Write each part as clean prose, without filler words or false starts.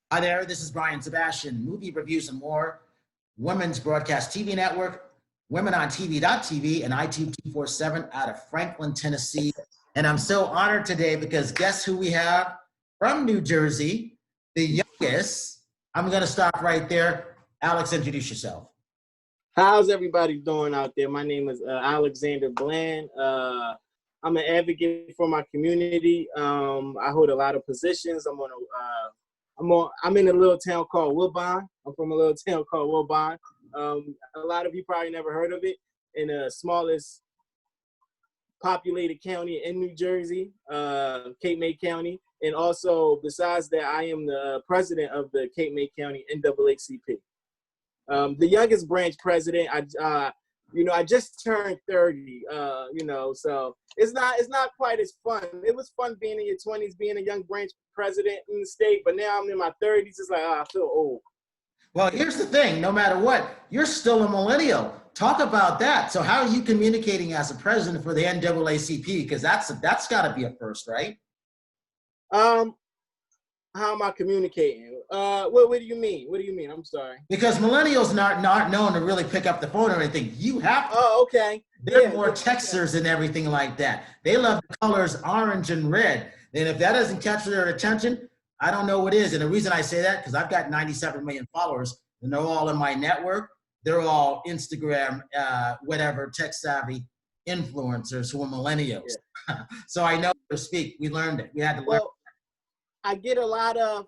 Hi there, this is Brian Sebastian, Movie Reviews and More, Women's Broadcast TV Network, Women on TV.tv, and ITube 247 out of Franklin, Tennessee. And I'm so honored today because guess who we have from New Jersey, the youngest. I'm going to stop right there. Alex, introduce yourself. How's everybody doing out there? My name is Alexander Bland. I'm an advocate for my community. I hold a lot of positions. I'm in a little town called Woodbine. I'm from a little town called Woodbine. A lot of you probably never heard of it. In the smallest populated county in New Jersey, Cape May County. And also, besides that, I am the president of the Cape May County NAACP. The youngest branch president. I just turned 30. So it's not quite as fun. It was fun being in your 20s, being a young branch president in the state, but now I'm in my 30s. It's like, I feel old. Well, here's the thing. No matter what, you're still a millennial. Talk about that. So how are you communicating as a president for the NAACP? Because that's got to be a first, right? How am I communicating? What do you mean? What do you mean? I'm sorry. Because millennials not known to really pick up the phone or anything. You have to. Oh, okay. They're more texters and everything like that. They love the colors orange and red. And if that doesn't catch their attention, I don't know what is. And the reason I say that, because I've got 97 million followers, and they're all in my network. They're all Instagram, whatever, tech-savvy influencers who are millennials. Yeah. So I know to speak. We learned it. We had to learn. I get a lot of,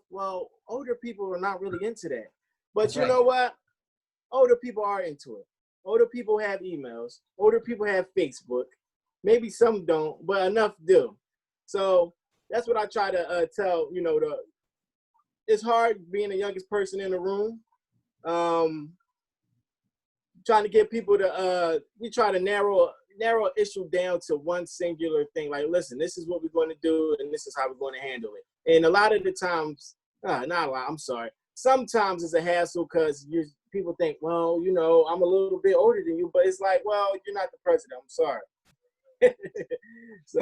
older people are not really into that. But you know what? Older people are into it. Older people have emails. Older people have Facebook. Maybe some don't, but enough do. So that's what I try to tell, it's hard being the youngest person in the room. Trying to get people to, we try to narrow an issue down to one singular thing. Like, listen, this is what we're going to do, and this is how we're going to handle it. And a lot of the times, not a lot, I'm sorry. Sometimes it's a hassle because people think, I'm a little bit older than you, but it's like, you're not the president. I'm sorry. So,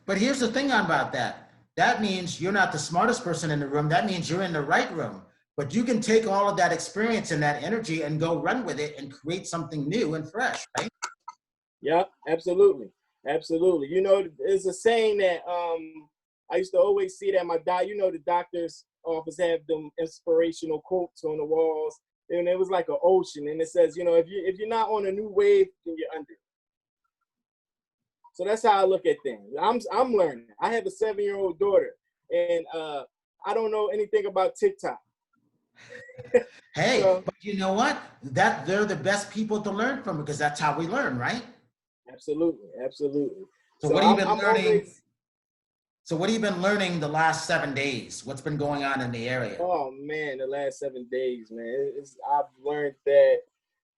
but here's the thing about that. That means you're not the smartest person in the room. That means you're in the right room. But you can take all of that experience and that energy and go run with it and create something new and fresh, right? Yeah, absolutely. Absolutely. There's a saying that I used to always see that the doctor's office have them inspirational quotes on the walls. And it was like an ocean. And it says, if you're not on a new wave, then you're under. So that's how I look at things. I'm learning. I have a 7-year-old daughter, and I don't know anything about TikTok. Hey, but you know what? They're the best people to learn from because that's how we learn, right? Absolutely, absolutely. So what have you been learning? So what have you been learning the last 7 days? What's been going on in the area? Oh man, the last 7 days, man. I've learned that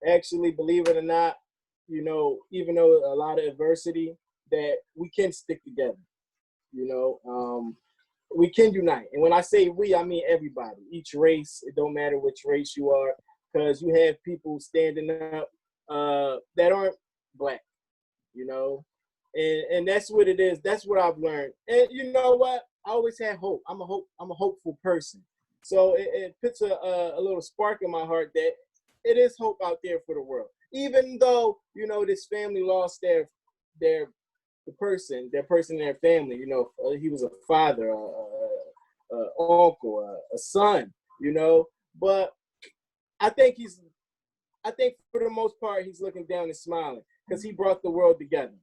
actually, believe it or not, even though a lot of adversity, that we can stick together. We can unite. And when I say we, I mean everybody. Each race, it don't matter which race you are, because you have people standing up that aren't Black, and that's what it is. That's what I've learned. And you know what? I always had hope. I'm a hopeful person. So it puts a little spark in my heart that it is hope out there for the world. Even though, this family lost their person in their family, he was a father, a uncle, a son, but I think for the most part, he's looking down and smiling because he brought the world together.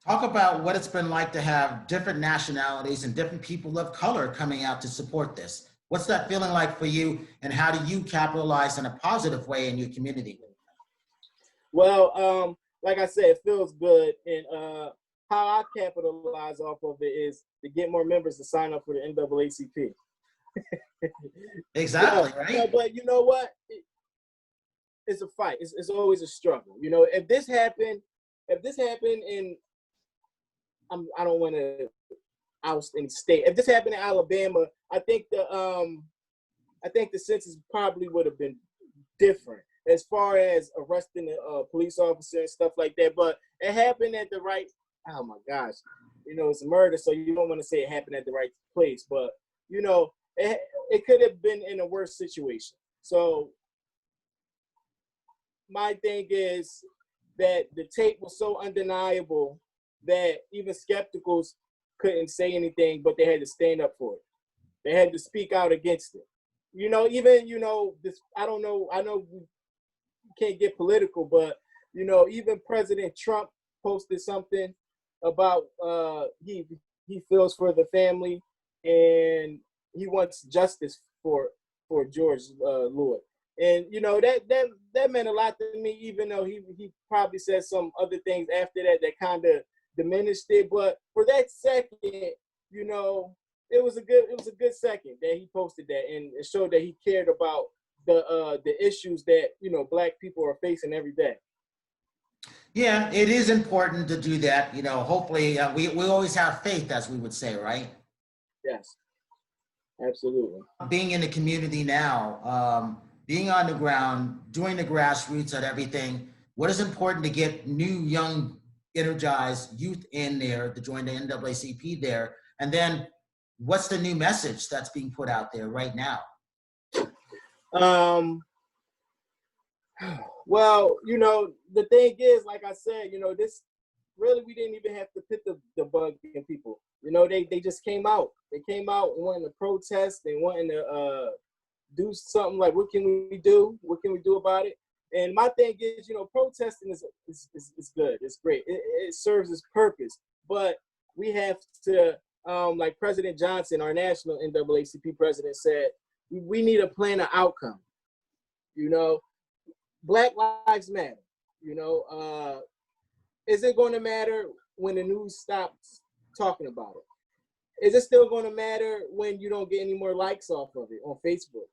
Talk about what it's been like to have different nationalities and different people of color coming out to support this. What's that feeling like for you, and how do you capitalize in a positive way in your community? Well, like I said, it feels good, and how I capitalize off of it is to get more members to sign up for the NAACP. Exactly, right? But you know what? It's a fight. It's always a struggle. If this happened, in I don't want to oust any state. If this happened in Alabama, I think the census probably would have been different as far as arresting a police officer and stuff like that. But it happened at the right. Oh my gosh, it's a murder, so you don't want to say it happened at the right place. But it could have been in a worse situation. So my thing is that the tape was so undeniable that even skepticals couldn't say anything, but they had to stand up for it. They had to speak out against it. You know, even, you know, this, I know we can't get political, but, you know, even President Trump posted something about he feels for the family and he wants justice for George Floyd. And, you know, that meant a lot to me, even though he probably said some other things after that kind of diminished it. But for that second, you know, it was a good second that he posted that, and it showed that he cared about the issues that, you know, Black people are facing every day. Yeah, it is important to do that. You know, hopefully we always have faith, as we would say, right? Yes, absolutely. Being in the community now, being on the ground, doing the grassroots and everything, what is important to get new, young, energized youth in there to join the NAACP there? And then what's the new message that's being put out there right now? Well, you know, the thing is, like I said, you know, this really, we didn't even have to put the bug in people. You know, they just came out. They came out and wanting to protest. They wanting to do something like, what can we do? What can we do about it? And my thing is, you know, protesting is good. It's great. It serves its purpose. But we have to, like President Johnson, our national NAACP president, said, we need a plan of outcome. You know, Black Lives Matter. You know, is it going to matter when the news stops talking about it? Is it still going to matter when you don't get any more likes off of it on Facebook?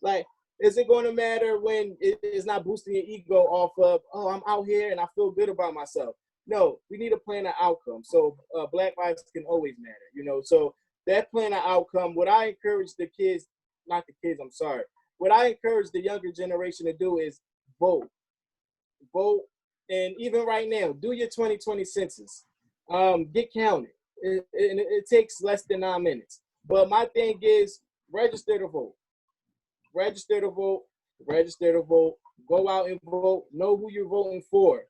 Like, is it going to matter when it's not boosting your ego off of, oh, I'm out here and I feel good about myself? No, we need a plan of outcome. So Black lives can always matter, you know. So that plan of outcome, what I encourage the kids, not the kids, I'm sorry. What I encourage the younger generation to do is vote. Vote. And even right now, do your 2020 census. Get counted. It takes less than 9 minutes. But my thing is, register to vote. Register to vote. Register to vote. Go out and vote. Know who you're voting for.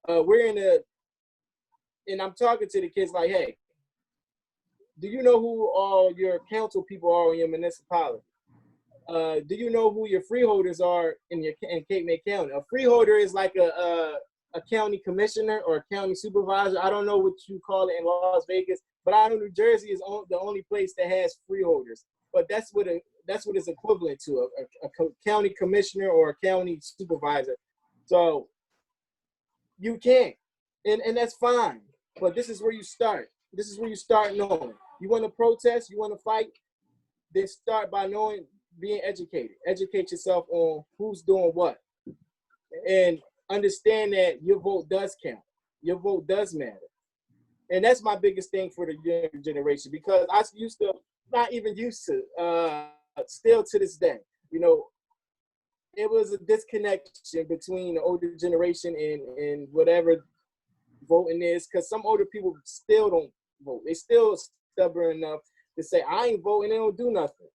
And I'm talking to the kids like, hey, do you know who all your council people are in your municipality? Do you know who your freeholders are in Cape May County? A freeholder is like a county commissioner or a county supervisor. I don't know what you call it in Las Vegas, but I know New Jersey is the only place that has freeholders. But that's what it's equivalent to, a county commissioner or a county supervisor. So you can't, and that's fine. But this is where you start. This is where you start knowing. You want to protest, you want to fight, then start by being educated. Educate yourself on who's doing what. And understand that your vote does count. Your vote does matter. And that's my biggest thing for the younger generation, because I used to, not even used to, still to this day, you know, it was a disconnection between the older generation and whatever voting is, because some older people still don't vote. They still stubborn enough to say, I ain't voting, they don't do nothing.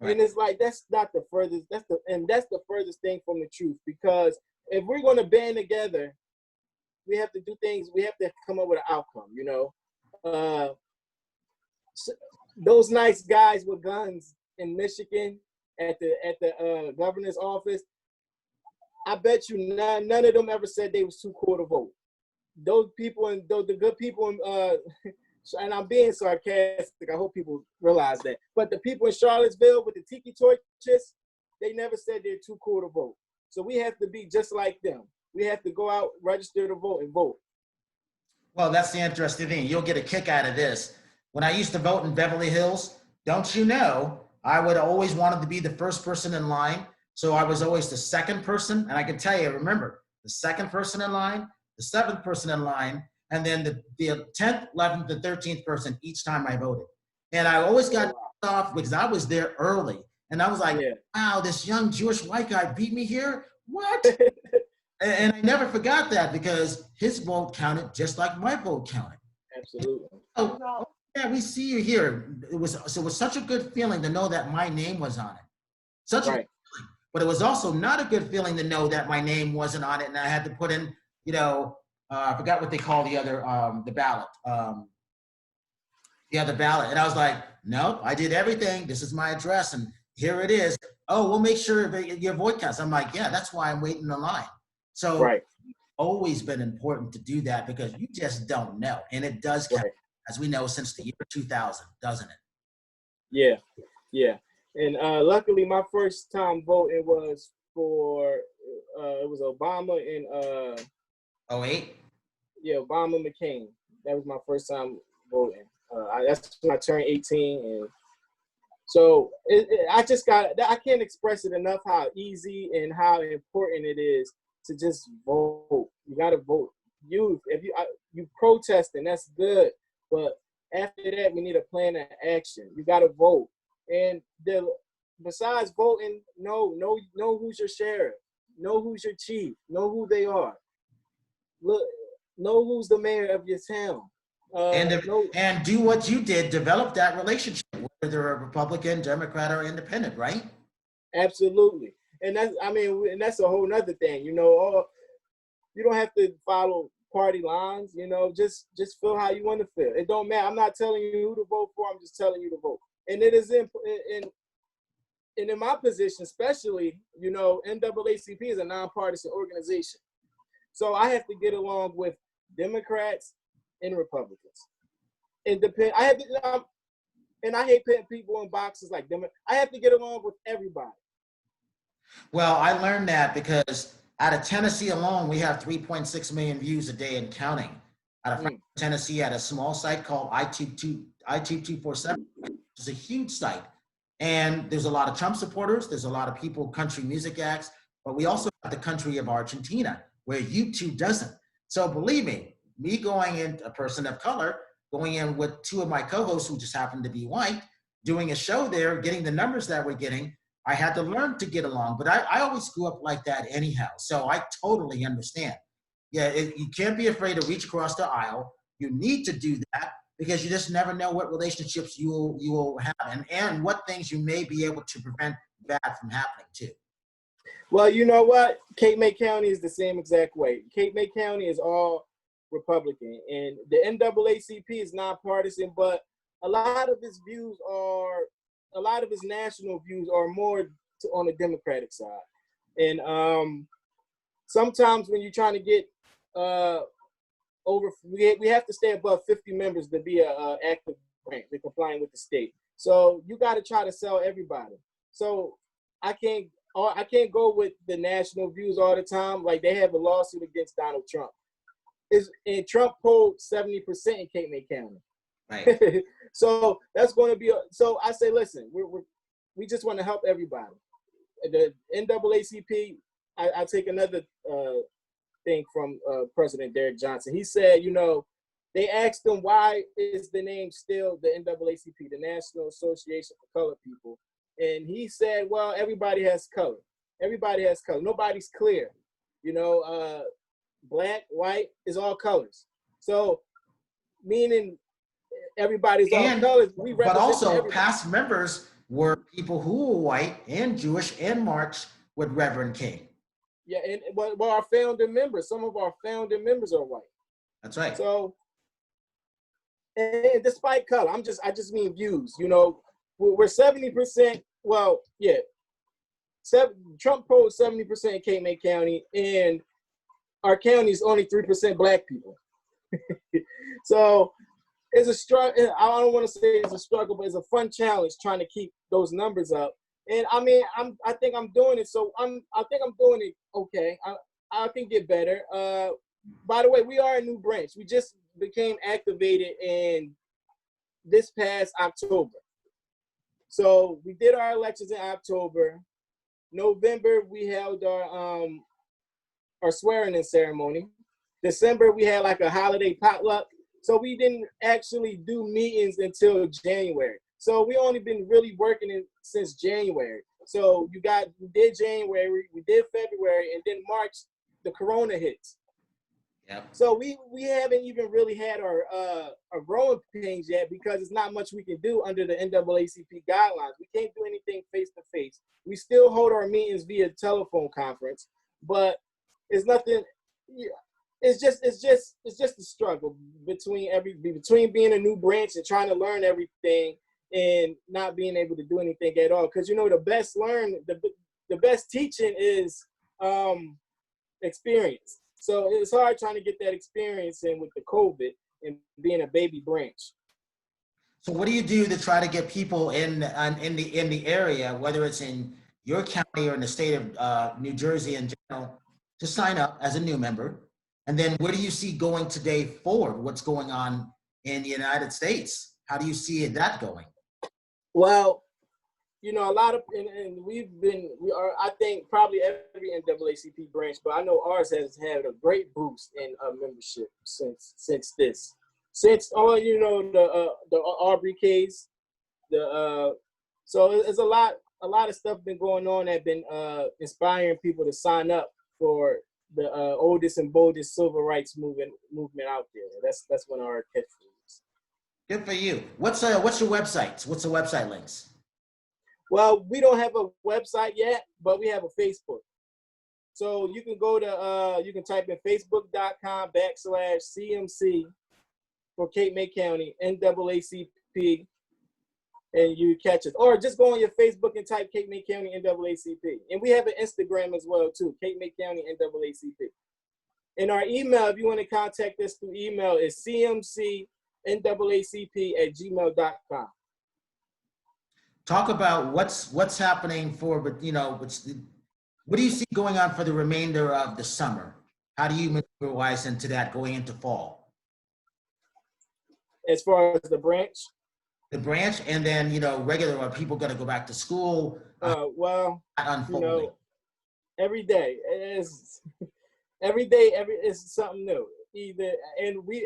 Right. And it's like, that's not the furthest, that's the furthest thing from the truth, because if we're going to band together, we have to do things, we have to come up with an outcome, you know. Those nice guys with guns in Michigan at the governor's office, I bet you none of them ever said they was too cool to vote. Those people, and the good people, and I'm being sarcastic, I hope people realize that, but the people in Charlottesville with the tiki torches, they never said they're too cool to vote. So we have to be just like them. We have to go out, register to vote, and vote. Well, that's the interesting thing. You'll get a kick out of this. When I used to vote in Beverly Hills, don't you know, I would always wanted to be the first person in line. So I was always the second person. And I can tell you, remember, the second person in line, the seventh person in line, and then the 10th, 11th, and 13th person each time I voted. And I always got off because I was there early. And I was like, wow, this young Jewish white guy beat me here? What? And I never forgot that, because his vote counted just like my vote counted. Absolutely. So, yeah, we see you here. It was such a good feeling to know that my name was on it. Such a Right. But it was also not a good feeling to know that my name wasn't on it and I had to put in, I forgot what they call the ballot. The other ballot. And I was like, nope, I did everything. This is my address and here it is. Oh, we'll make sure that your vote counts. I'm like, yeah, that's why I'm waiting in the line. So Right. always been important to do that because you just don't know. And it does count, Right. as we know, since the year 2000, doesn't it? Yeah. Yeah. And luckily, my first time voting was for it was Obama and 08? yeah, Obama McCain. That was my first time voting. That's when I turned 18, and so I just I can't express it enough how easy and how important it is to just vote. You got to vote. If you protesting, that's good, but after that, we need a plan of action. You got to vote, and besides voting, know who's your sheriff, know who's your chief, know who they are. Look, know who's the mayor of your town. And do what you did, develop that relationship, whether they're a Republican, Democrat, or independent, right? Absolutely. And that's a whole nother thing, you don't have to follow party lines, just feel how you want to feel. It don't matter. I'm not telling you who to vote for. I'm just telling you to vote. And it is and in my position, especially, NAACP is a nonpartisan organization. So I have to get along with Democrats and Republicans. And I hate putting people in boxes like them. I have to get along with everybody. Well, I learned that because out of Tennessee alone, we have 3.6 million views a day and counting. Out of Tennessee, at a small site called iTube247, which is a huge site. And there's a lot of Trump supporters. There's a lot of people, country music acts, but we also have the country of Argentina, where YouTube doesn't. So believe me going in, a person of color, going in with two of my co-hosts who just happen to be white, doing a show there, getting the numbers that we're getting, I had to learn to get along, but I always grew up like that anyhow. So I totally understand. Yeah, you can't be afraid to reach across the aisle. You need to do that because you just never know what relationships you will have and what things you may be able to prevent bad from happening too. Well, you know what? Cape May County is the same exact way. Cape May County is all Republican, and the NAACP is nonpartisan, but a lot of his national views are more on the Democratic side. And sometimes when you're trying to get we have to stay above 50 members to be an active branch, to complying with the state. So you got to try to sell everybody. So I can't go with the national views all the time. Like they have a lawsuit against Donald Trump. And Trump polled 70% in Cape May County. Right. So that's going to be. So I say, listen, we just want to help everybody. The NAACP. I take another thing from President Derek Johnson. He said, they asked him why is the name still the NAACP, the National Association for Colored People, and he said, well, everybody has color. Everybody has color. Nobody's clear. Black, white is all colors. So meaning everybody's all colors. But also everybody. Past members were people who were white and Jewish and marched with Reverend King. Yeah, and well, our founding members, some of our founding members are white. That's right. So, and despite color, I just mean views. We're 70%. Well, yeah, Trump polled 70% in Cape May County, and our county is only 3% Black people. So it's a struggle. I don't want to say it's a struggle, but it's a fun challenge trying to keep those numbers up. And I mean, I think I'm doing it. So I think I'm doing it okay. I can get better. By the way, we are a new branch. We just became activated in this past October. So we did our elections in October. November, we held our swearing-in ceremony. December, we had like a holiday potluck. So we didn't actually do meetings until January. So we only been really working since January. So we did January, we did February, and then March, the corona hits. Yep. So we haven't even really had our growing pains yet because it's not much we can do under the NAACP guidelines. We can't do anything face to face. We still hold our meetings via telephone conference, but it's nothing. Yeah, it's just a struggle between being a new branch and trying to learn everything and not being able to do anything at all. Because the best teaching is experience. So it's hard trying to get that experience in with the COVID and being a baby branch. So what do you do to try to get people in the area, whether it's in your county or in the state of New Jersey in general, to sign up as a new member? And then where do you see going today forward? What's going on in the United States? How do you see that going? Well, a lot of, and we are, I think probably every NAACP branch, but I know ours has had a great boost in membership since the Aubrey case, so there's a lot of stuff been going on that been inspiring people to sign up for the oldest and boldest civil rights movement out there. That's one of our catchphrases. Good for you. What's your website? What's the website links? Well, we don't have a website yet, but we have a Facebook. So you can go to, you can type in facebook.com/CMC for Cape May County, NAACP, and you catch us. Or just go on your Facebook and type Cape May County, NAACP. And we have an Instagram as well, too, Cape May County, NAACP. And our email, if you want to contact us through email, is cmcnaacp@gmail.com. Talk about what's happening for, what do you see going on for the remainder of the summer? How do you maneuver into that going into fall? As far as the branch? The branch, and then, regular, are people going to go back to school? Well, Unfolding. Every day is it's something new.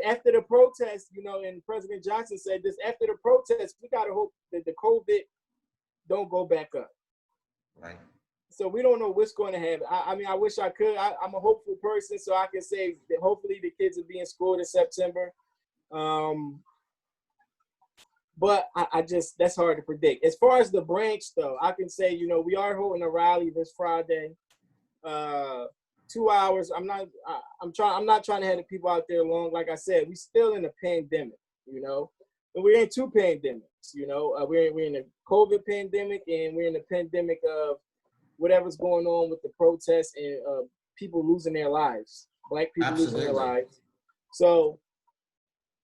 After the protest, and President Johnson said this, after the protest, we got to hope that the COVID don't go back up. Right. So we don't know what's going to happen. I wish I could. I'm a hopeful person, so I can say that hopefully the kids will be in school in September. But I just, that's hard to predict. As far as the branch, though, I can say, we are holding a rally this Friday, 2 hours. I'm not trying to have the people out there long. Like I said, we still in a pandemic, and we're in two pandemics. We're in a COVID pandemic, and we're in a pandemic of whatever's going on with the protests and people losing their lives, Black people Absolutely. losing their lives. So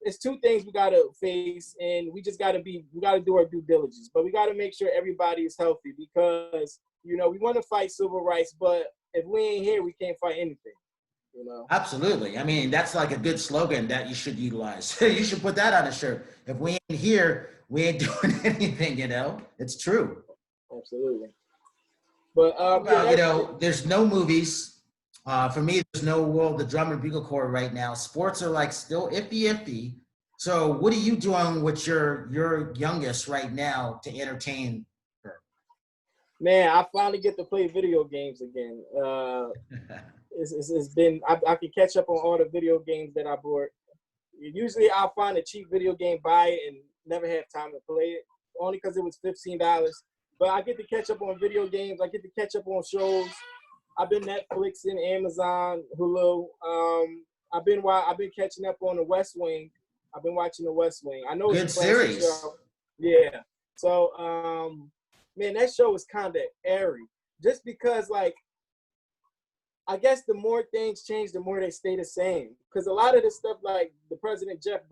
it's two things we gotta face, and we just gotta do our due diligence. But we gotta make sure everybody is healthy because we want to fight civil rights, but if we ain't here, we can't fight anything. Absolutely. I mean, that's like a good slogan that you should utilize. You should put that on a shirt. If we ain't here, we ain't doing anything. It's true. Absolutely. But there's no movies. For me, there's no World of Drum and Bugle Corps right now. Sports are like still iffy. So what are you doing with your youngest right now to entertain her? Man, I finally get to play video games again. It's been, I can catch up on all the video games that I bought. Usually I'll find a cheap video game, buy it, and never have time to play it, only because it was $15. But I get to catch up on video games. I get to catch up on shows. I've been Netflixing, Amazon, Hulu. I've been catching up on The West Wing. I've been watching The West Wing. I know it's a classic show. Yeah. So, man, that show was kind of airy. Just because, I guess the more things change, the more they stay the same. Because a lot of the stuff, like the President Jeff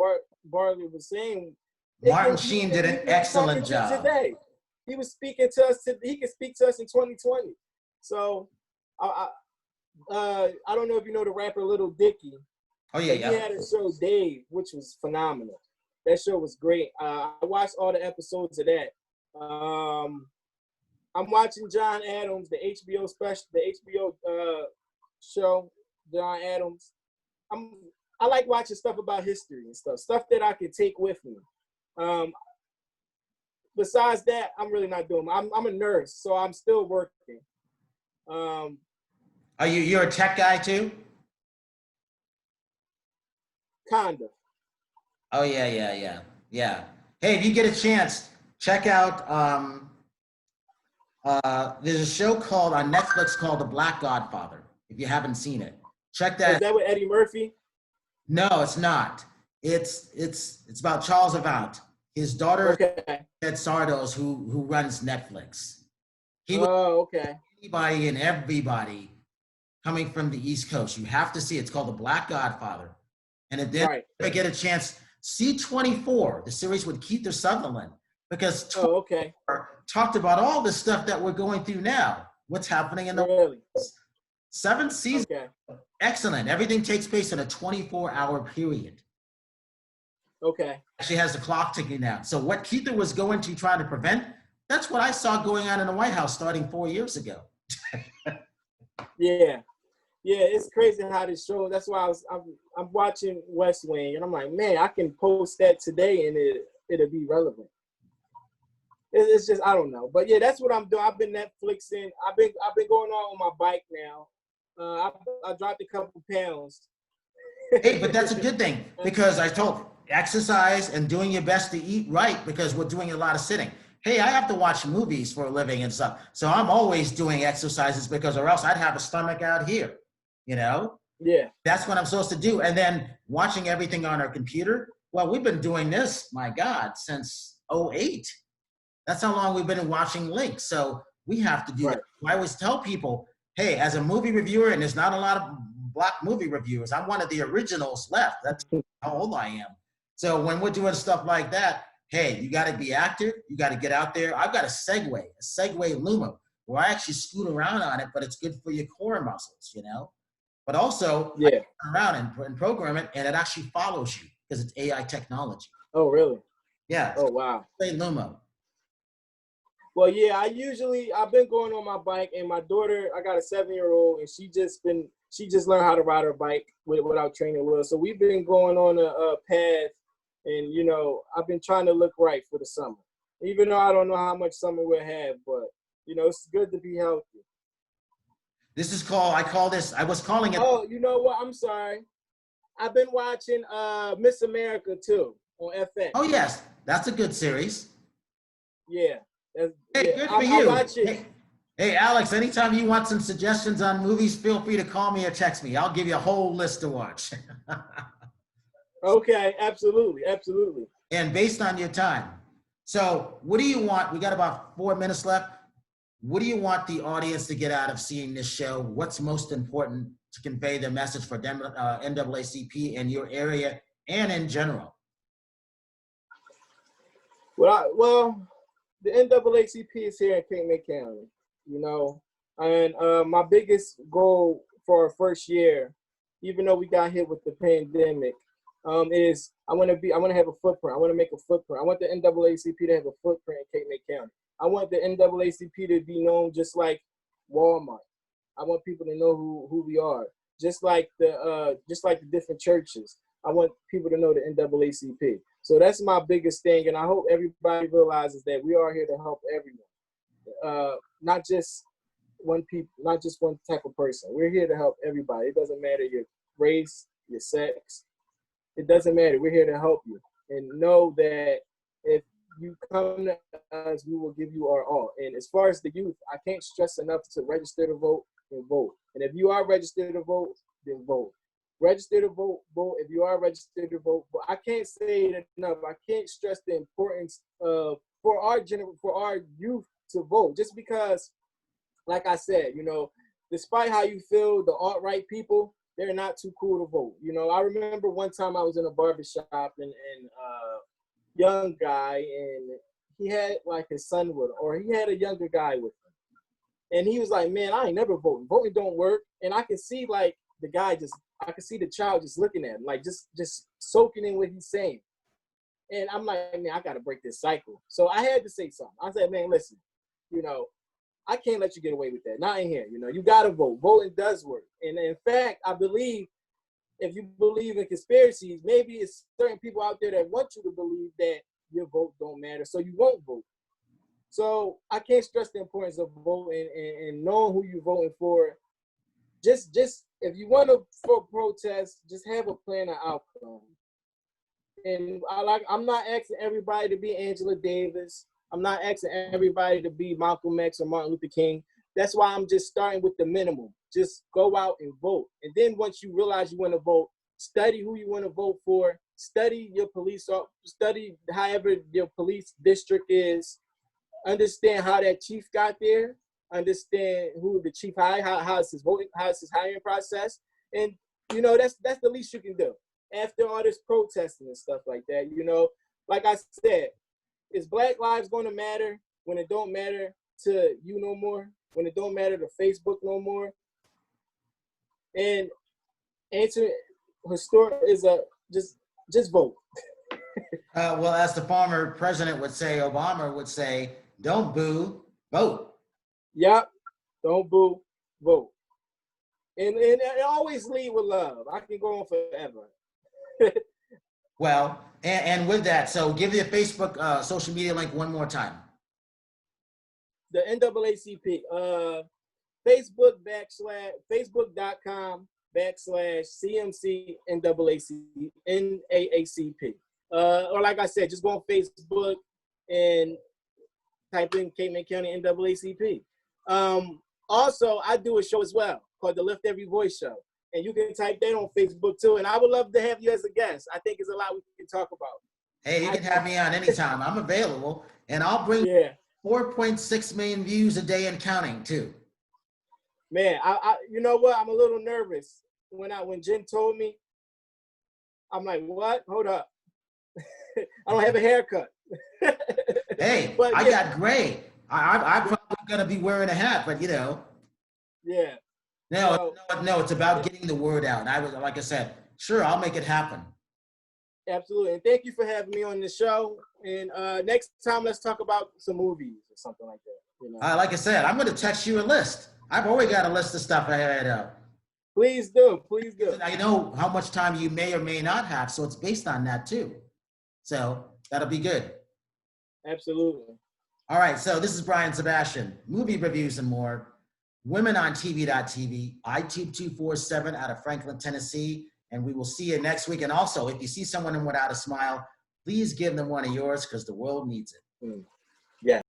Barley was saying, Martin Sheen did an excellent job. Today, he was speaking to us. He can speak to us in 2020. So, I don't know if you know the rapper Lil Dicky. Oh yeah, He had a show Dave, which was phenomenal. That show was great. I watched all the episodes of that. I'm watching John Adams, the HBO show, John Adams. I like watching stuff about history and stuff that I can take with me. Besides that, I'm really not doing. I'm a nurse, so I'm still working. Are you're a tech guy too? Kinda. Oh yeah. Hey, if you get a chance, check out. There's a show called on Netflix called The Black Godfather. If you haven't seen it, check Is that. that with Eddie Murphy? No, it's not. It's about Charles Avant. His daughter Okay. Ed Sardos, who runs Netflix. He was Oh, okay. anybody and everybody coming from the East Coast. You have to see it. It's called The Black Godfather. And if they Right. ever get a chance, see 24, the series with Keith Sutherland, because Oh, okay. talked about all the stuff that we're going through now. What's happening in the Really? 7th season? Okay. Excellent. Everything takes place in a 24-hour period. Okay. She has the clock ticking down. So what Keith was going to try to prevent, that's what I saw going on in the White House starting 4 years ago. Yeah. Yeah, it's crazy how this show. That's why I'm watching West Wing, and I'm like, man, I can post that today, and it'll be relevant. It's just, I don't know, but yeah, that's what I'm doing. I've been Netflixing. I've been going on my bike now. I dropped a couple pounds. Hey, but that's a good thing, because I told exercise and doing your best to eat right, because we're doing a lot of sitting. Hey, I have to watch movies for a living and stuff. So I'm always doing exercises, because or else I'd have a stomach out here, you know? Yeah. That's what I'm supposed to do. And then watching everything on our computer. Well, we've been doing this, my God, since '08. That's how long we've been watching links. So we have to do Right. that. I always tell people, hey, as a movie reviewer, and there's not a lot of Black movie reviewers, I'm one of the originals left. That's how old I am. So when we're doing stuff like that, hey, you got to be active. You got to get out there. I've got a Segway Luma, where I actually scoot around on it, but it's good for your core muscles, you know? But also, I Yeah. turn around and program it, and it actually follows you because it's AI technology. Oh, really? Yeah. Oh, wow. Segway Luma. Well, yeah, I've been going on my bike, and my daughter, I got a 7-year-old, and she just learned how to ride her bike without training wheels. So we've been going on a path, and, you know, I've been trying to look right for the summer, even though I don't know how much summer we'll have, but, you know, it's good to be healthy. This is called, I was calling it. Oh, you know what? I'm sorry. I've been watching Miss America, too, on FX. Oh, yes. That's a good series. Yeah. Hey, yeah. good for you. I watch it. Hey, Alex, anytime you want some suggestions on movies, feel free to call me or text me. I'll give you a whole list to watch. Okay, absolutely. Absolutely. And based on your time. So what do you want? We got about 4 minutes left. What do you want the audience to get out of seeing this show? What's most important to convey the message for NAACP in your area and in general? Well, the NAACP is here in Cape May County, you know, and my biggest goal for our first year, even though we got hit with the pandemic, is I want to have a footprint. I want to make a footprint. I want the NAACP to have a footprint in Cape May County. I want the NAACP to be known just like Walmart. I want people to know who we are, just like the different churches. I want people to know the NAACP. So that's my biggest thing, and I hope everybody realizes that we are here to help everyone, not just one type of person. We're here to help everybody. It doesn't matter your race, your sex. It doesn't matter. We're here to help you, and know that if you come to us, we will give you our all. And as far as the youth, I can't stress enough to register to vote and vote. And if you are registered to vote, then vote. Register to vote, vote. If you are registered to vote, but I can't say it enough. I can't stress the importance of for our youth to vote. Just because, like I said, you know, despite how you feel, the alt-right people, they're not too cool to vote. You know, I remember one time I was in a barbershop and young guy, and he had like his son with him, or he had a younger guy with him, and he was like, "Man, I ain't never voting. Voting don't work." And I could see like the guy I could see the child just looking at him, like just soaking in what he's saying. And I'm like, man, I got to break this cycle. So I had to say something. I said, man, listen, you know, I can't let you get away with that. Not in here. You know, you got to vote. Voting does work. And in fact, I believe if you believe in conspiracies, maybe it's certain people out there that want you to believe that your vote don't matter, so you won't vote. So I can't stress the importance of voting and knowing who you're voting for. Just if you want to protest, just have a plan of outcome. And I'm not asking everybody to be Angela Davis. I'm not asking everybody to be Malcolm X or Martin Luther King. That's why I'm just starting with the minimum. Just go out and vote. And then once you realize you want to vote, study who you want to vote for. Study your police, study however your police district is. Understand how that chief got there. Understand who the chief hired, how is his voting, how is his hiring process. And you know, that's the least you can do. After all this protesting and stuff like that, you know, like I said, is Black lives going to matter when it don't matter to you no more? When it don't matter to Facebook no more? And answer historic is just vote. Well, as the former president would say, Obama would say, don't boo, vote. Yep, don't boo, vote. And always lead with love. I can go on forever. Well, and with that, so give the Facebook social media link one more time. The NAACP, Facebook.com/CMC NAACP. Or like I said, just go on Facebook and type in Cape County NAACP. Also, I do a show as well called the Lift Every Voice Show. And you can type that on Facebook too. And I would love to have you as a guest. I think there's a lot we can talk about. Hey, you can have me on anytime. I'm available. And I'll bring 4.6 million views a day and counting too. Man, I you know what? I'm a little nervous. When Jen told me, I'm like, what? Hold up. I don't have a haircut. Hey, but, I got gray. I'm probably gonna be wearing a hat, but you know. Yeah. No, it's about getting the word out. And I was, like I said, sure, I'll make it happen. Absolutely. And thank you for having me on the show. And next time, let's talk about some movies or something like that. You know? Like I said, I'm going to text you a list. I've already got a list of stuff I had. Please do. Please do. I know how much time you may or may not have, so it's based on that too. So that'll be good. Absolutely. All right. So this is Brian Sebastian, Movie Reviews and More. WomenOnTV.tv, I-247 out of Franklin, Tennessee. And we will see you next week. And also, if you see someone without a smile, please give them one of yours because the world needs it.